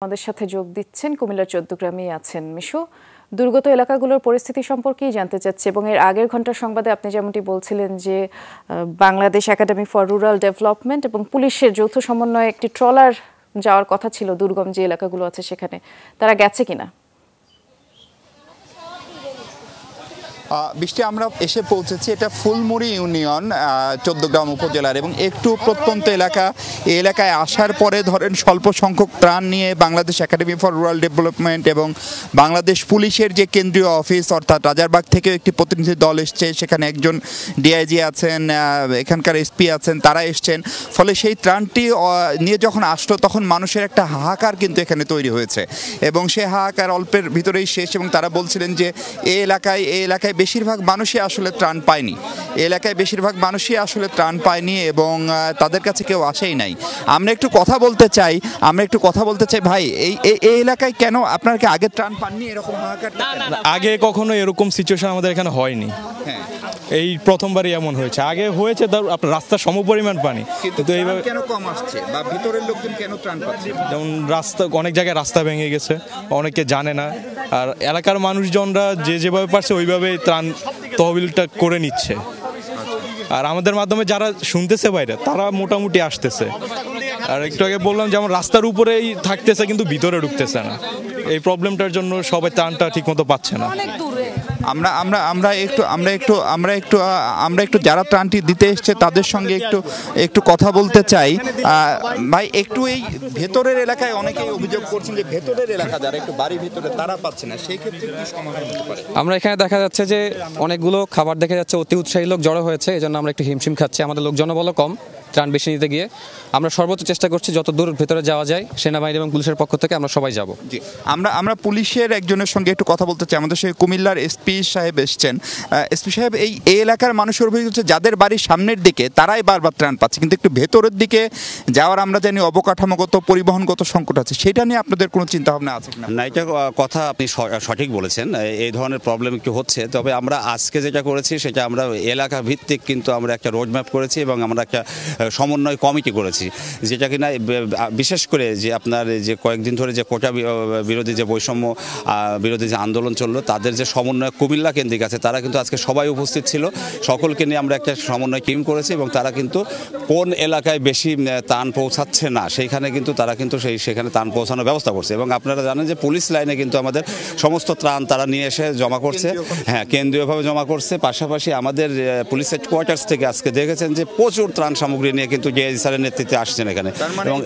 আমাদের সাথে যোগ দিচ্ছেন কুমিল্লার চৌদ্দগ্রামে আছেন মিশু। দুর্গত এলাকাগুলোর পরিস্থিতি সম্পর্কেই জানতে চাচ্ছি এবং এর আগের ঘন্টার সংবাদে আপনি যেমনটি বলছিলেন যে Bangladesh academy for rural development এবং পুলিশের যৌথ সমন্বয়ে একটি ট্রলার যাওয়ার কথা ছিল দুর্গম যে এলাকাগুলো আছে সেখানে, তারা গেছে কিনা? বৃষ্টি আমরা এসে পৌঁছেছি, এটা ফুলমুড়ি ইউনিয়ন চৌদ্দগ্রাম উপজেলার এবং একটু প্রত্যন্ত এলাকা। এই এলাকায় আসার পরে ধরেন স্বল্প সংখ্যক ত্রাণ নিয়ে Bangladesh academy for rural development এবং বাংলাদেশ পুলিশের যে কেন্দ্রীয় অফিস অর্থাৎ রাজারবাগ থেকেও একটি প্রতিনিধি দল এসছে। সেখানে একজন ডিআইজি আছেন, এখানকার এসপি আছেন, তারা এসছেন। ফলে সেই ত্রাণটি নিয়ে যখন আসলো তখন মানুষের একটা হাহাকার কিন্তু এখানে তৈরি হয়েছে এবং সেই হাহাকার অল্পের ভিতরেই শেষ। এবং তারা বলছিলেন যে এই এলাকায় বেশিরভাগ মানুষই আসলে ত্রাণ পায়নি, এলাকায় বেশিরভাগ মানুষই আসলে ত্রাণ পায়নি এবং তাদের কাছে কেউ আসেই নাই। আমরা একটু কথা বলতে চাই ভাই, এই এলাকায় কেন আপনারা কি আগে ত্রাণ পাননি? এরকম হাহাকার আগে কখনো এরকম সিচুয়েশন আমাদের এখানে হয়নি। হ্যাঁ, এই প্রথমবারই এমন হয়েছে। আগে হয়েছে আপনার রাস্তার সমপরিমাণ পানি, কিন্তু এইভাবে কেন কম আসছে বা ভিতরের লোকজন কেন ত্রাণ পাচ্ছে? যেমন রাস্তা, অনেক জায়গায় রাস্তা ভেঙে গেছে, অনেকে জানে না। আর এলাকার মানুষজনরা যেভাবে পারছে ওইভাবে ত্রাণ তহবিলটা করে নিচ্ছে। আর আমাদের মাধ্যমে যারা শুনতেছে বাইরে তারা মোটামুটি আসতেছে। আর একটু আগে বললাম যেমন রাস্তার উপরেই থাকতেছে কিন্তু ভিতরে ঢুকতেছে না। এই প্রবলেমটার জন্য সবাই ত্রাণটা ঠিকমতো পাচ্ছে না। আমরা একটু যারা ত্রাণটি দিতে এসছে তাদের সঙ্গে একটু কথা বলতে চাই। ভাই, একটু এই ভেতরের এলাকায় অনেকেই অভিযোগ করছেন যে ভেতরের এলাকা যারা একটু বাড়ির ভিতরে তারা পাচ্ছে না, সেই ক্ষেত্রে কি সমাধান হতে পারে? আমরা এখানে দেখা যাচ্ছে যে অনেকগুলো খাবার দেখা যাচ্ছে, অতি উৎসাহী লোক জড়ো হয়েছে, এই জন্য আমরা একটু হিমশিম খাচ্ছি। আমাদের লোক জনবলও কম ত্রাণ বেশি নিতে গিয়ে। আমরা সর্বোচ্চ চেষ্টা করছি যত দূর ভেতরে যাওয়া যায়, সেনাবাহিনী এবং পুলিশের পক্ষ থেকে আমরা সবাই যাব। জি, আমরা পুলিশের একজনের সঙ্গে একটু কথা বলতে চাই। আমাদের সঙ্গে কুমিল্লার এসপি সাহেব এসছেন। এসপি সাহেব, এই এলাকার মানুষের অভিযোগ হচ্ছে যাদের বাড়ির সামনের দিকে তারাই বারবার ত্রাণ পাচ্ছে, কিন্তু একটু ভেতরের দিকে যাওয়ার আমরা জানি অবকাঠামোগত পরিবহনগত সংকট আছে, সেটা নিয়ে আপনাদের কোনো চিন্তা ভাবনা আছে কিনা? না, এটা কথা আপনি সঠিক বলেছেন, এই ধরনের প্রবলেম একটু হচ্ছে। তবে আমরা আজকে যেটা করেছি সেটা আমরা এলাকা ভিত্তিক কিন্তু আমরা একটা রোডম্যাপ করেছি এবং আমরা একটা সমন্বয় কমিটি করেছি, যেটা কিনা বিশেষ করে যে আপনার যে কয়েকদিন ধরে যে কোটা বিরোধী যে বৈষম্য বিরোধী যে আন্দোলন চললো তাদের যে সমন্বয় কুমিল্লা কেন্দ্রিক আছে, তারা কিন্তু আজকে সবাই উপস্থিত ছিল। সকলকে নিয়ে আমরা একটা সমন্বয় টিম করেছি এবং তারা কিন্তু কোন এলাকায় বেশি ত্রাণ পৌঁছাচ্ছে না সেইখানে কিন্তু তারা কিন্তু সেখানে ত্রাণ পৌঁছানোর ব্যবস্থা করছে। এবং আপনারা জানেন যে পুলিশ লাইনে কিন্তু আমাদের সমস্ত ত্রাণ তারা নিয়ে এসে জমা করছে, হ্যাঁ, কেন্দ্রীয়ভাবে জমা করছে। পাশাপাশি আমাদের পুলিশ হেডকোয়ার্টার্স থেকে আজকে দেখেছেন যে প্রচুর ত্রাণ সামগ্রী নিয়ে কিন্তু ডিআইজি স্যারের নেতৃত্বে আসছেন এখানে এবং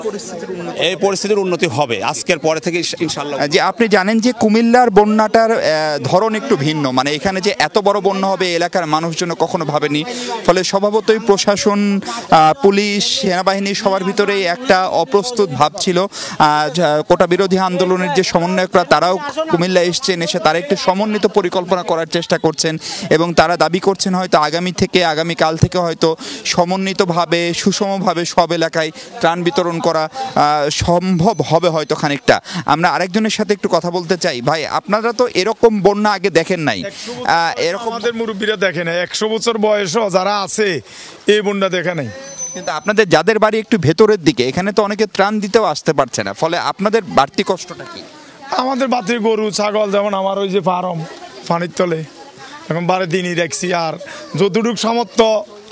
এই পরিস্থিতির উন্নতি হবে আজকের পরে থেকে ইনশাআল্লাহ। যে আপনি জানেন যে কুমিল্লার বন্যাটার ধরন একটু ভিন্ন, মানে এখানে যে এত বড় বন্যা হবে এলাকার মানুষজন কখনো ভাবেনি। ফলে স্বভাবতই প্রশাসন, পুলিশ, সেনাবাহিনী সবার ভিতরেই একটা অপ্রস্তুত ভাব ছিল। কোটা বিরোধী আন্দোলনের যে সমন্বয়করা তারাও কুমিল্লা এসছেন, এসে তারা একটি সমন্বিত পরিকল্পনা করার চেষ্টা করছেন এবং তারা দাবি করছেন হয়তো আগামীকাল থেকে হয়তো সমন্বিতভাবে সুষমভাবে সব এলাকায় ত্রাণ বিতরণ করা সম্ভব হবে হয়তো খানিকটা। আমরা আরেকজনের সাথে একটু কথা বলতে চাই। ভাই, আপনারা তো এরকম বন্যা আগে দেখেন নাই, এরকম আমাদের মুরব্বীরা দেখে নাই, 100 বছর বয়সও যারা আছে এই বন্যা দেখে নাই। কিন্তু আপনাদের যাদের বাড়ি একটু ভেতরের দিকে, এখানে তো অনেকে ত্রাণ দিতেও আসতে পারছে না, ফলে আপনাদের বাড়তি কষ্টটা কি? আমাদের বাড়ির গরু ছাগল, যেমন আমার ওই যে ফার্ম পানির তলে এখন বাড়ি দিনই রাখছি, আর যতটুকু সামর্থ্য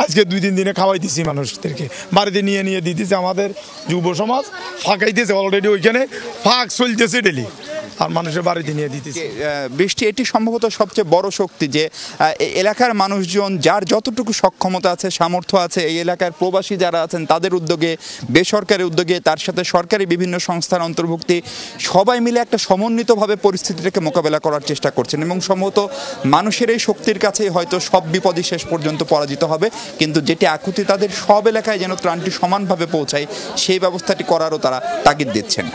আজকে 2-3 দিনে খাওয়াই দিছি মানুষদেরকে, বাড়িতে নিয়ে দিতেছে। আমাদের যুব সমাজ ফাঁকাইতেছে অলরেডি, ওইখানে ফাঁক চলতেছে ডেলি, আর মানুষের বাড়িতে নিয়ে দিতেছে। বৃষ্টি, এটি সম্ভবত সবচেয়ে বড় শক্তি যে এলাকার মানুষজন যার যতটুকু সক্ষমতা আছে, সামর্থ্য আছে, এই এলাকার প্রবাসী যারা আছেন তাদের উদ্যোগে, বেসরকারি উদ্যোগে, তার সাথে সরকারি বিভিন্ন সংস্থার অন্তর্ভুক্তি, সবাই মিলে একটা সমন্বিতভাবে পরিস্থিতিটাকে মোকাবেলা করার চেষ্টা করছেন এবং সম্ভবত মানুষের এই শক্তির কাছেই হয়তো সব বিপদই শেষ পর্যন্ত পরাজিত হবে। কিন্তু যেটি আকুতি তাদের সব এলাকায় যেন ত্রাণটি সমানভাবে পৌঁছায় সেই ব্যবস্থাটি করারও তারা তাগিদ দিচ্ছেন।